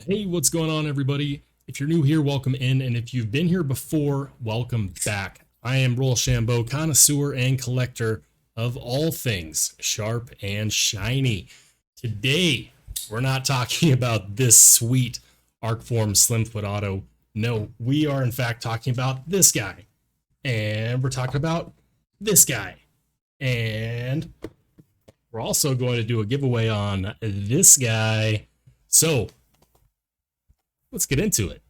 Hey, what's going on, everybody? If you're new here, welcome in. And if you've been here before, welcome back. I am Roll Shambo, connoisseur and collector of all things sharp and shiny. Today, we're not talking about this sweet Arcform Slimfoot Auto. No, we are in fact talking about this guy. And we're talking about this guy. And we're also going to do a giveaway on this guy. So, let's get into it.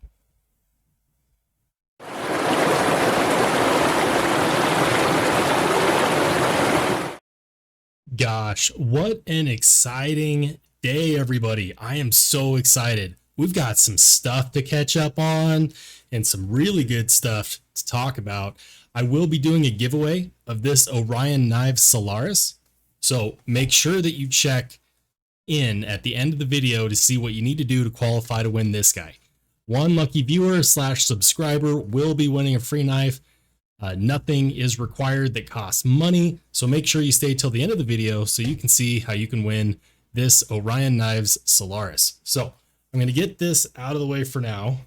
Gosh, what an exciting day, everybody. I am so excited. We've got some stuff to catch up on and some really good stuff to talk about. I will be doing a giveaway of this Orion Solaris. So make sure that you check in at the end of the video to see what you need to do to qualify to win this guy. One lucky viewer / subscriber will be winning a free knife. Nothing is required that costs money, so make sure you stay till the end of the video so you can see how you can win this Orion Solaris. So I'm going to get this out of the way for now,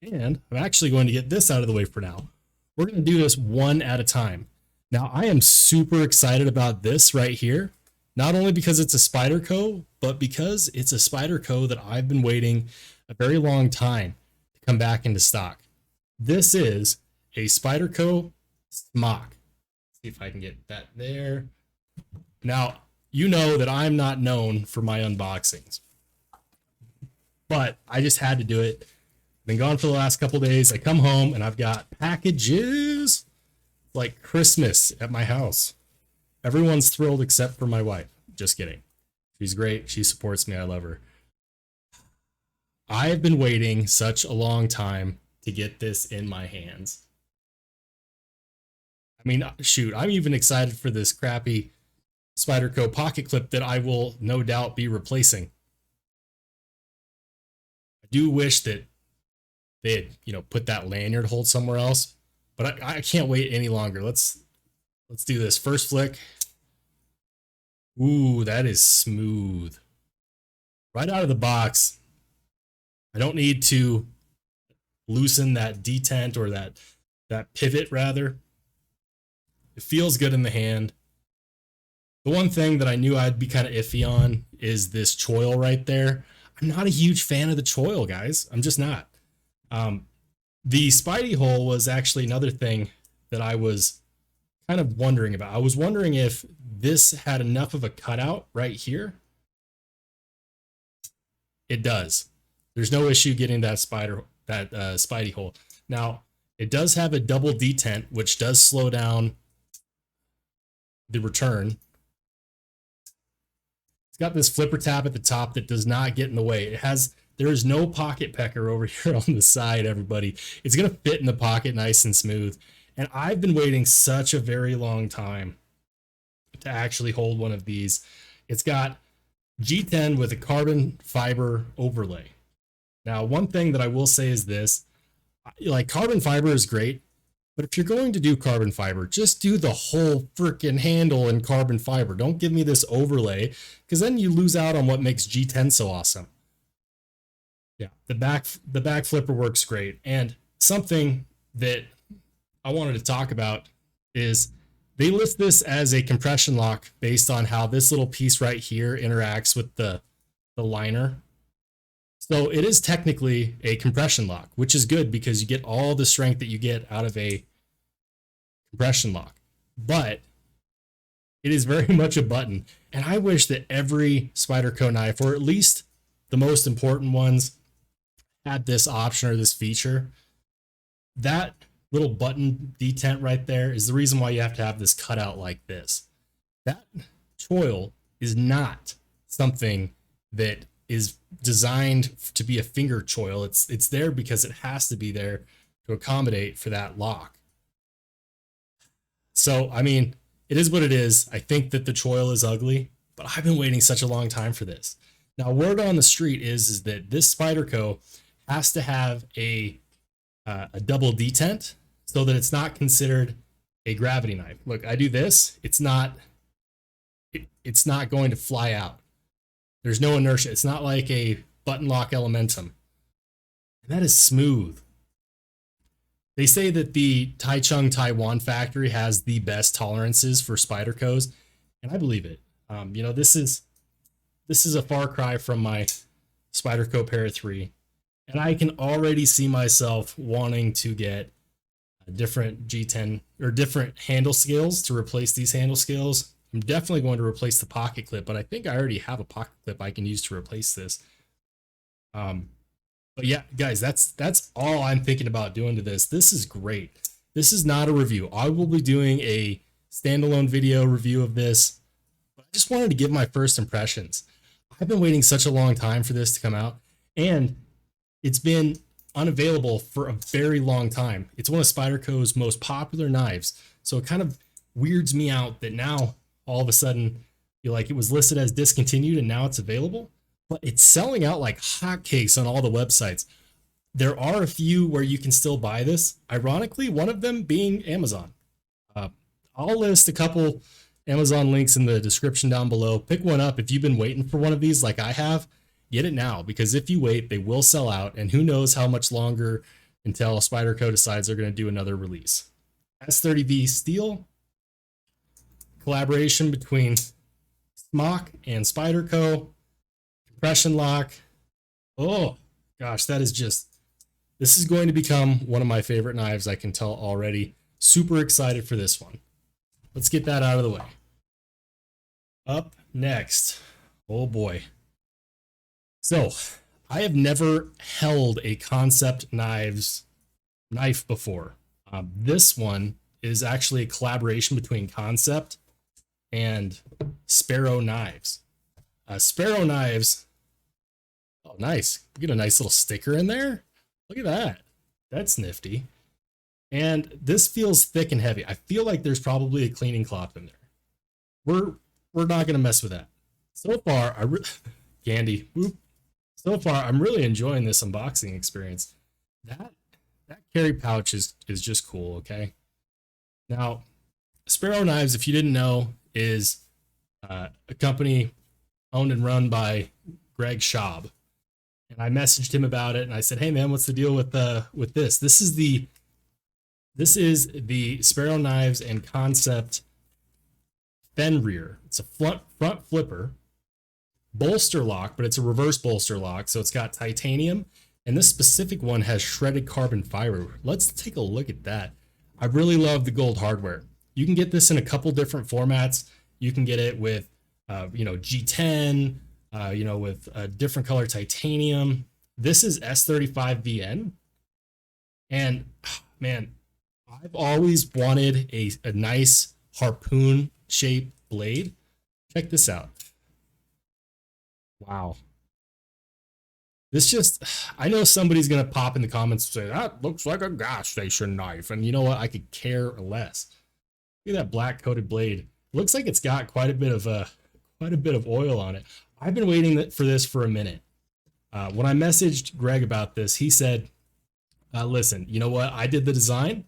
and I'm actually going to get this out of the way for now. We're going to do this one at a time. Now, I am super excited about this right here, not only because it's a Spyderco, but because it's a Spyderco that I've been waiting a very long time to come back into stock. This is a Spyderco Smock. See if I can get that there. Now, you know that I'm not known for my unboxings, but I just had to do it. Been gone for the last couple days. I come home and I've got packages like Christmas at my house. Everyone's thrilled except for my wife. Just kidding. She's great. She supports me. I love her. I have been waiting such a long time to get this in my hands. I mean, shoot, I'm even excited for this crappy Spyderco pocket clip that I will no doubt be replacing. I do wish that they had, put that lanyard hold somewhere else, but I can't wait any longer. Let's do this. First flick. Ooh, that is smooth. Right out of the box. I don't need to loosen that detent or that pivot rather. It feels good in the hand. The one thing that I knew I'd be kind of iffy on is this choil right there. I'm not a huge fan of the choil, guys. I'm just not. The Spidey hole was actually another thing that I was kind of wondering about. I was wondering if this had enough of a cutout right here. It does. There's no issue getting that Spidey hole. Now, it does have a double detent, which does slow down the return. It's got this flipper tab at the top that does not get in the way. There is no pocket pecker over here on the side, everybody. It's going to fit in the pocket nice and smooth. And I've been waiting such a very long time to actually hold one of these. It's got G10 with a carbon fiber overlay. Now, one thing that I will say is this, like carbon fiber is great, but if you're going to do carbon fiber, just do the whole freaking handle in carbon fiber. Don't give me this overlay, because then you lose out on what makes G10 so awesome. Yeah, the back flipper works great. And something that I wanted to talk about is they list this as a compression lock based on how this little piece right here interacts with the liner. So it is technically a compression lock, which is good because you get all the strength that you get out of a compression lock. But it is very much a button. And I wish that every Spyderco knife, or at least the most important ones, had this option or this feature. That little button detent right there is the reason why you have to have this cutout like this. That choil is not something that is designed to be a finger choil. It's there because it has to be there to accommodate for that lock. So, I mean, it is what it is. I think that the choil is ugly, but I've been waiting such a long time for this. Now, word on the street is that this Spyderco has to have a double detent so that it's not considered a gravity knife. Look, I do this. It's not going to fly out. There's no inertia. It's not like a button lock Elementum And that is smooth. They say that the Taichung Taiwan factory has the best tolerances for Spydercos, and I believe it. This is a far cry from my Spyderco Para 3, and I can already see myself wanting to get a different G10 or different handle scales to replace these handle scales. I'm definitely going to replace the pocket clip, but I think I already have a pocket clip I can use to replace this. But yeah, guys, that's all I'm thinking about doing to this. This is great. This is not a review. I will be doing a standalone video review of this, but I just wanted to give my first impressions. I've been waiting such a long time for this to come out, and it's been unavailable for a very long time. It's one of Spyderco's most popular knives, so it kind of weirds me out that now all of a sudden it was listed as discontinued and now it's available, but it's selling out like hotcakes on all the websites. There are a few where you can still buy this. Ironically, one of them being Amazon. I'll list a couple Amazon links in the description down below. Pick one up if you've been waiting for one of these like I have. Get it now, because if you wait, they will sell out, and who knows how much longer until Spyderco decides they're going to do another release. S30V steel, collaboration between Smock and Spyderco, compression lock. Oh gosh, this is going to become one of my favorite knives, I can tell already. Super excited for this one. Let's get that out of the way. Up next, oh boy. So, I have never held a Kansept knife before. This one is actually a collaboration between Kansept and Sparrow Knives. Sparrow Knives, oh nice, you get a nice little sticker in there. Look at that, that's nifty. And this feels thick and heavy. I feel like there's probably a cleaning cloth in there. We're not gonna mess with that. So far, Candy, whoop. So far, I'm really enjoying this unboxing experience. That carry pouch is just cool, okay? Now, Sparrow Knives, if you didn't know, is a company owned and run by Greg Schaub. And I messaged him about it, and I said, "Hey man, what's the deal with this? This is the Sparrow Knives and Kansept Fenrir. It's a front flipper bolster lock, but it's a reverse bolster lock, so it's got titanium, and this specific one has shredded carbon fiber. Let's take a look at that. I really love the gold hardware. You can get this in a couple different formats. You can get it with G10, with a different color titanium. This is S35VN, and man, I've always wanted a nice harpoon shaped blade. Check this out. Wow. I know somebody's going to pop in the comments and say, that looks like a gas station knife. And you know what? I could care less. Look at that black coated blade. It looks like it's got quite a bit of oil on it. I've been waiting for this for a minute. When I messaged Greg about this, he said, listen, you know what? I did the design,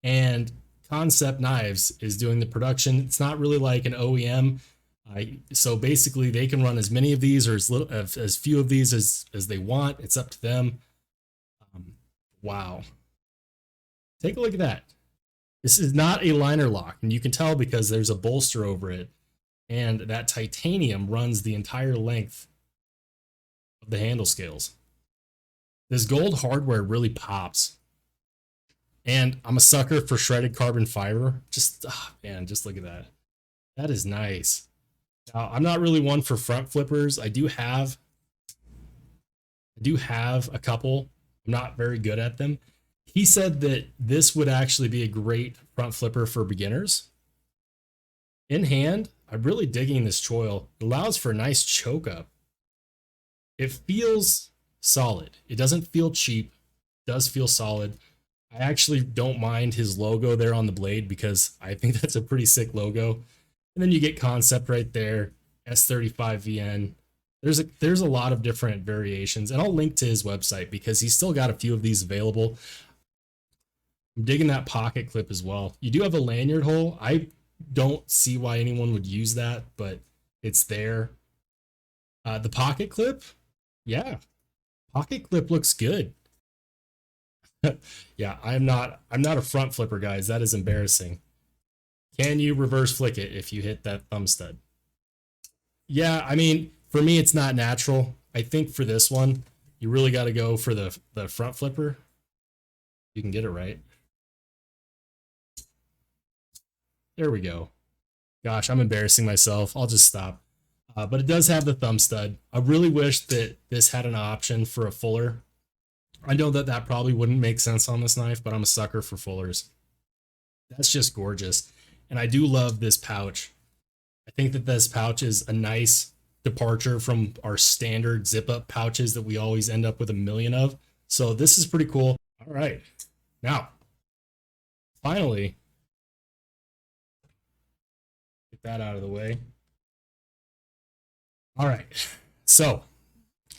and Kansept Knives is doing the production. It's not really like an OEM. So basically they can run as many of these or as few of these as they want. It's up to them. Wow. Take a look at that. This is not a liner lock, and you can tell because there's a bolster over it, and that titanium runs the entire length of the handle scales. This gold hardware really pops. And I'm a sucker for shredded carbon fiber. Just look at that. That is nice. Now, I'm not really one for front flippers. I do have a couple. I'm not very good at them. He said that this would actually be a great front flipper for beginners. In hand, I'm really digging this choil. It allows for a nice choke up. It feels solid. It doesn't feel cheap. It does feel solid. I actually don't mind his logo there on the blade because I think that's a pretty sick logo. And then you get Kansept right there, S35VN. There's a lot of different variations, and I'll link to his website because he's still got a few of these available. I'm digging that pocket clip as well. You do have a lanyard hole. I don't see why anyone would use that, but it's there. The pocket clip, yeah, pocket clip looks good. Yeah, I'm not a front flipper, guys. That is embarrassing. Can you reverse flick it if you hit that thumb stud? Yeah, I mean, for me, it's not natural. I think for this one, you really got to go for the front flipper. You can get it right. There we go. Gosh, I'm embarrassing myself. I'll just stop. But it does have the thumb stud. I really wish that this had an option for a fuller. I know that that probably wouldn't make sense on this knife, but I'm a sucker for fullers. That's just gorgeous. And I do love this pouch. I think that this pouch is a nice departure from our standard zip up pouches that we always end up with a million of. So this is pretty cool. All right. Now, finally, get that out of the way. All right. So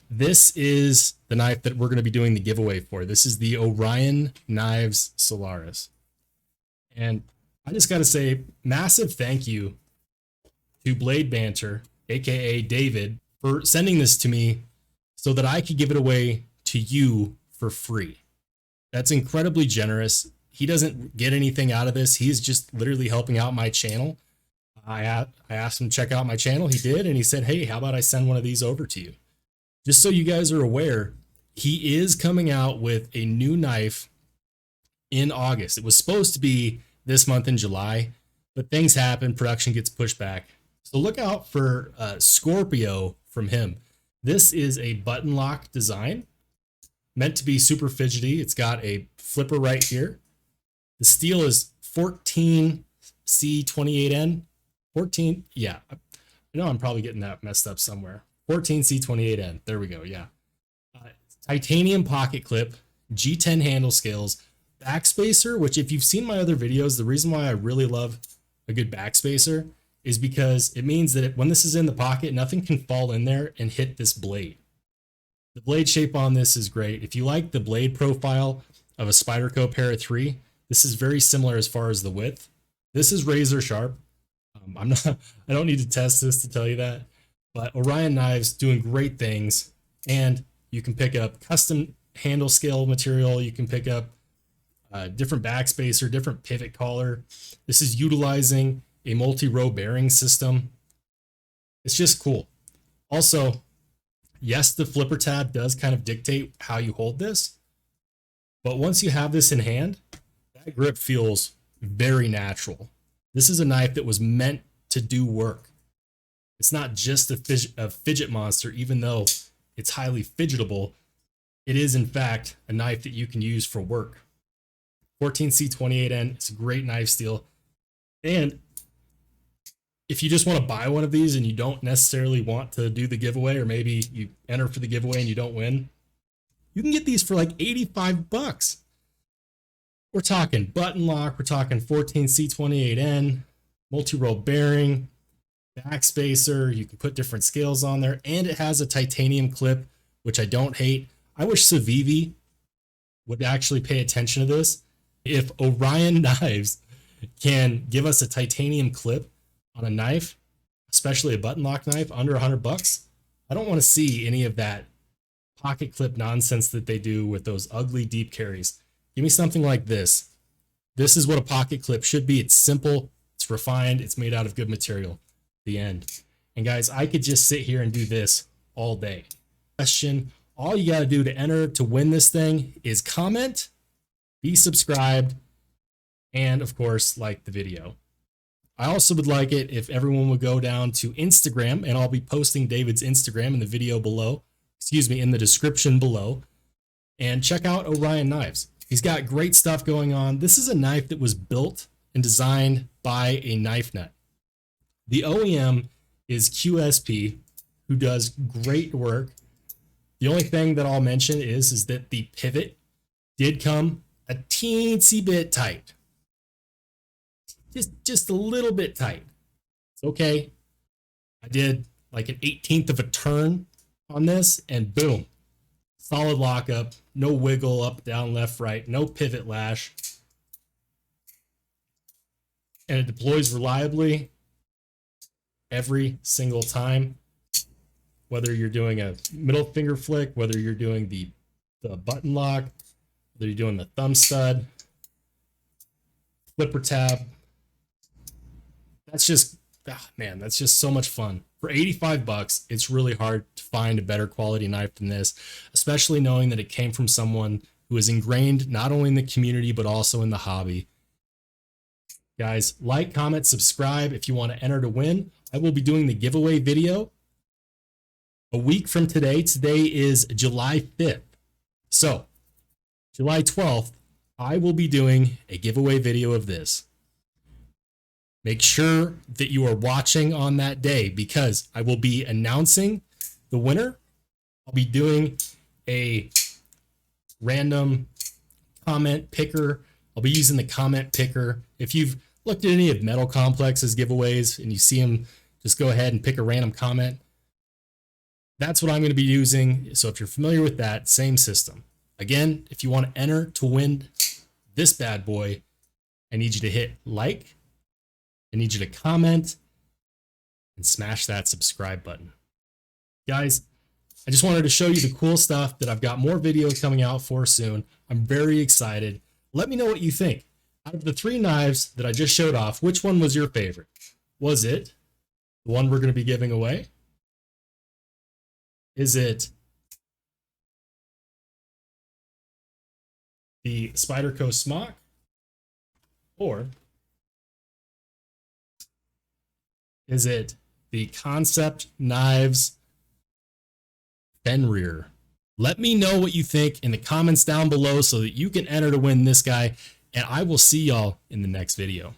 this is the knife that we're going to be doing the giveaway for. This is the Orion Knives Solaris. And I just got to say, massive thank you to Blade Banter, aka David, for sending this to me so that I could give it away to you for free. That's incredibly generous. He doesn't get anything out of this. He's just literally helping out my channel. I asked him to check out my channel. He did, and he said, hey, how about I send one of these over to you? Just so you guys are aware, he is coming out with a new knife in August. It was supposed to be this month in July, but things happen. Production gets pushed back. So look out for Scorpio from him. This is a button lock design, meant to be super fidgety. It's got a flipper right here. The steel is 14C28N. 14, yeah. I know I'm probably getting that messed up somewhere. 14C28N. There we go. Yeah. Titanium pocket clip, G10 handle scales, backspacer, which if you've seen my other videos, the reason why I really love a good backspacer is because it means that when this is in the pocket, nothing can fall in there and hit this blade. The blade shape on this is great. If you like the blade profile of a Spyderco Para 3, this is very similar as far as the width. This is razor sharp. I don't need to test this to tell you that, but Orion Knives doing great things, and you can pick up custom handle scale material. You can pick up different backspacer, different pivot collar. This is utilizing a multi-row bearing system. It's just cool. Also, yes, the flipper tab does kind of dictate how you hold this, but once you have this in hand, that grip feels very natural. This is a knife that was meant to do work. It's not just a fidget monster, even though it's highly fidgetable. It is, in fact, a knife that you can use for work. 14C28N, it's a great knife steel. And if you just want to buy one of these and you don't necessarily want to do the giveaway, or maybe you enter for the giveaway and you don't win, you can get these for like 85 bucks. We're talking button lock, we're talking 14C28N, multi-row bearing, backspacer, you can put different scales on there, and it has a titanium clip, which I don't hate. I wish Civivi would actually pay attention to this. If Orion Knives can give us a titanium clip on a knife, especially a button lock knife, under 100 bucks, I don't want to see any of that pocket clip nonsense that they do with those ugly deep carries. Give me something like this. This is what a pocket clip should be. It's simple, it's refined, it's made out of good material. The end. And guys, I could just sit here and do this all day. Question, all you got to do to enter to win this thing is comment, be subscribed, and of course, like the video. I also would like it if everyone would go down to Instagram, and I'll be posting David's Instagram in the video below, in the description below, and check out Orion Knives. He's got great stuff going on. This is a knife that was built and designed by a knife nut. The OEM is QSP, who does great work. The only thing that I'll mention is that the pivot did come a teensy bit tight. Just a little bit tight. It's okay. I did like an 1/18 of a turn on this, and boom. Solid lockup, no wiggle up, down, left, right, no pivot lash. And it deploys reliably every single time. Whether you're doing a middle finger flick, whether you're doing the button lock, whether you're doing the thumb stud, flipper tab. That's just, man, that's just so much fun. For 85 bucks, it's really hard to find a better quality knife than this, especially knowing that it came from someone who is ingrained not only in the community, but also in the hobby. Guys, like, comment, subscribe if you want to enter to win. I will be doing the giveaway video a week from today. Today is July 5th. So, July 12th, I will be doing a giveaway video of this. Make sure that you are watching on that day because I will be announcing the winner. I'll be doing a random comment picker. I'll be using the comment picker. If you've looked at any of Metal Complex's giveaways and you see them, just go ahead and pick a random comment. That's what I'm going to be using. So if you're familiar with that, same system. Again, if you want to enter to win this bad boy, I need you to hit like. I need you to comment and smash that subscribe button. Guys, I just wanted to show you the cool stuff that I've got more videos coming out for soon. I'm very excited. Let me know what you think. Out of the 3 knives that I just showed off, which one was your favorite? Was it the one we're going to be giving away? Is it the Spyderco Smock? Or is it the Kansept Fenrir? Let me know what you think in the comments down below so that you can enter to win this guy, and I will see y'all in the next video.